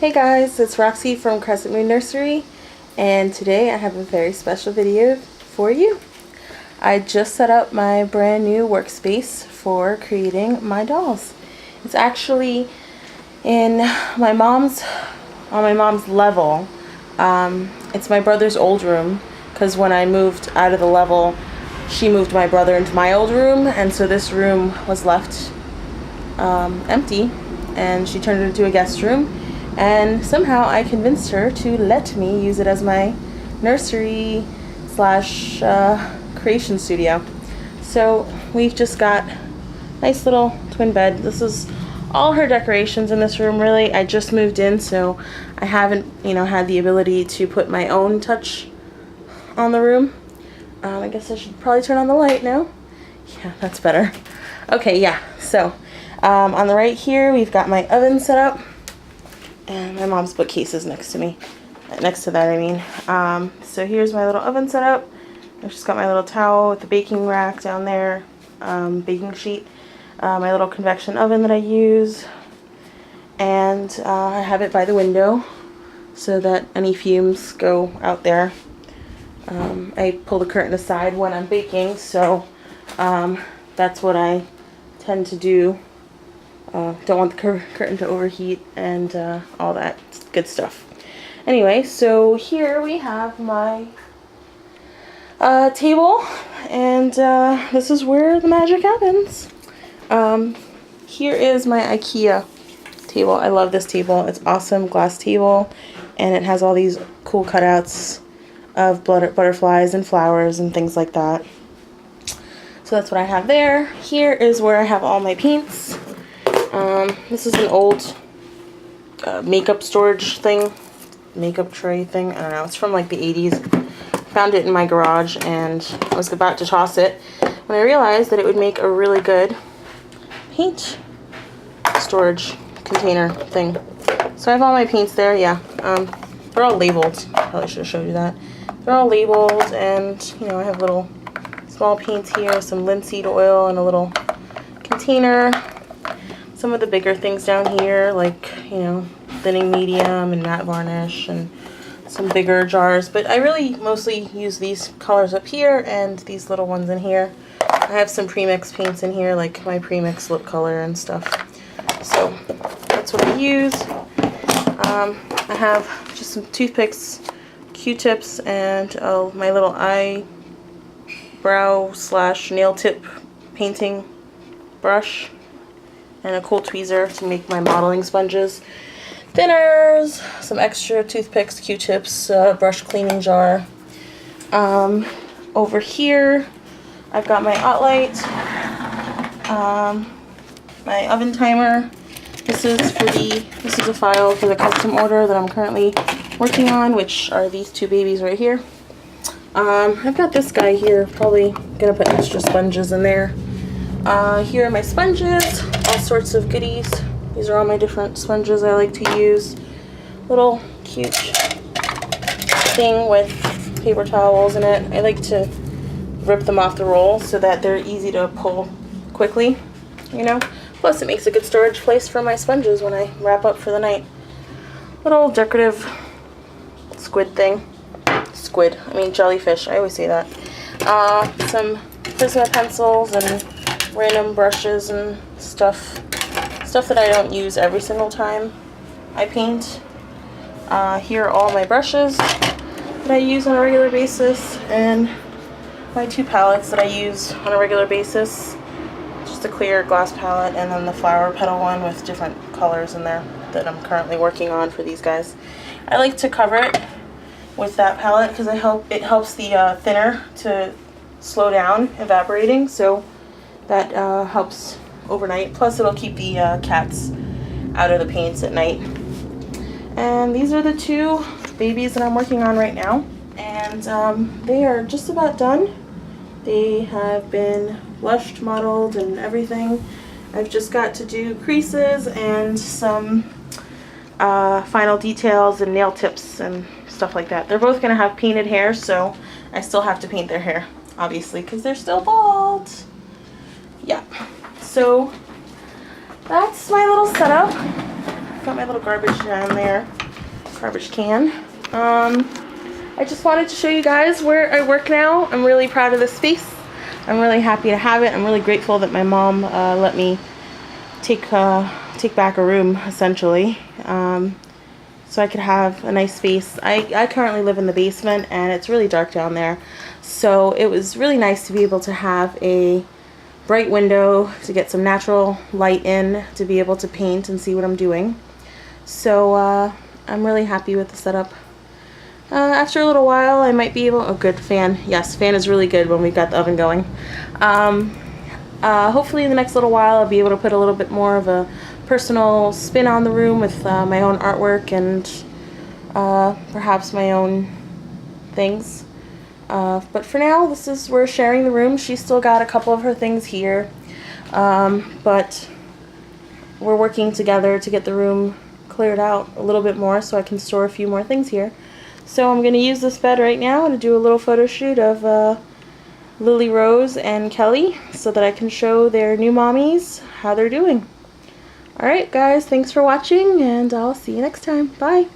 Hey guys, it's Roxy from Crescent Moon Nursery, and today I have a very special video for you. I just set up my brand new workspace for creating my dolls. It's actually in my mom's, on my mom's level. It's my brother's old room, because when I moved out of the level, she moved my brother into my old room, and so this room was left empty, and she turned it into a guest room. And somehow I convinced her to let me use it as my nursery slash creation studio. So we've just got a nice little twin bed. This is all her decorations in this room, really. I just moved in, so I haven't, had the ability to put my own touch on the room. I guess I should probably turn on the light now. Yeah, that's better. Okay, yeah. So on the right here, we've got my oven set up. And my mom's bookcases next to me. Next to that, I mean. So here's my little oven set up. I've just got my little towel with the baking rack down there, baking sheet. My little convection oven that I use. And I have it by the window so that any fumes go out there. I pull the curtain aside when I'm baking, so that's what I tend to do. Don't want the curtain to overheat and all that good stuff. Anyway, so here we have my table, and this is where the magic happens. Here is my IKEA table. I love this table. It's awesome glass table, and it has all these cool cutouts of butterflies and flowers and things like that. So that's what I have there. Here is where I have all my paints. This is an old makeup storage thing, makeup tray thing. I don't know. It's from like the 80s. Found it in my garage, and I was about to toss it when I realized that it would make a really good paint storage container thing. So I have all my paints there. Yeah, they're all labeled. Probably should have showed you that. They're all labeled, and I have little small paints here, some linseed oil, and a little container. Some of the bigger things down here, like, thinning medium and matte varnish, and some bigger jars. But I really mostly use these colors up here and these little ones in here. I have some premix paints in here, like my premix lip color and stuff. So that's what I use. I have just some toothpicks, Q-tips, and my little eyebrow slash nail tip painting brush, and a cool tweezer to make my modeling sponges, thinners, some extra toothpicks, Q-tips, brush cleaning jar. Over here, I've got my hot light, my oven timer. This is a file for the custom order that I'm currently working on, which are these two babies right here. I've got this guy here, probably gonna put extra sponges in there. Here are my sponges, all sorts of goodies. These are all my different sponges I like to use. Little cute thing with paper towels in it. I like to rip them off the roll so that they're easy to pull quickly, Plus it makes a good storage place for my sponges when I wrap up for the night. Little decorative squid thing. Jellyfish, I always say that. Some Prisma pencils and random brushes and stuff that I don't use every single time I paint. Here are all my brushes that I use on a regular basis, and my two palettes that I use on a regular basis. Just a clear glass palette, and then the flower petal one with different colors in there that I'm currently working on for these guys. I like to cover it with that palette because it helps the thinner to slow down evaporating, so that helps overnight. Plus it'll keep the cats out of the paints at night. And these are the two babies that I'm working on right now, and they are just about done. They have been blushed, modeled, and everything. I've just got to do creases and some final details and nail tips and stuff like that. They're both gonna have painted hair, so I still have to paint their hair, obviously, because they're still bald. Yeah, so that's my little setup. got my little garbage down there, garbage can. I just wanted to show you guys where I work now. I'm really proud of this space. I'm really happy to have it. I'm really grateful that my mom let me take back a room, essentially, so I could have a nice space. I currently live in the basement, and it's really dark down there, so it was really nice to be able to have a bright window to get some natural light in, to be able to paint and see what I'm doing. So I'm really happy with the setup. After a little while, I might be able... Oh, good, fan. Yes, fan is really good when we've got the oven going. Hopefully in the next little while, I'll be able to put a little bit more of a personal spin on the room with my own artwork and perhaps my own things. But for now, we're sharing the room. She's still got a couple of her things here, but we're working together to get the room cleared out a little bit more so I can store a few more things here. So I'm going to use this bed right now to do a little photo shoot of Lily Rose and Kelly so that I can show their new mommies how they're doing. Alright guys, thanks for watching, and I'll see you next time. Bye!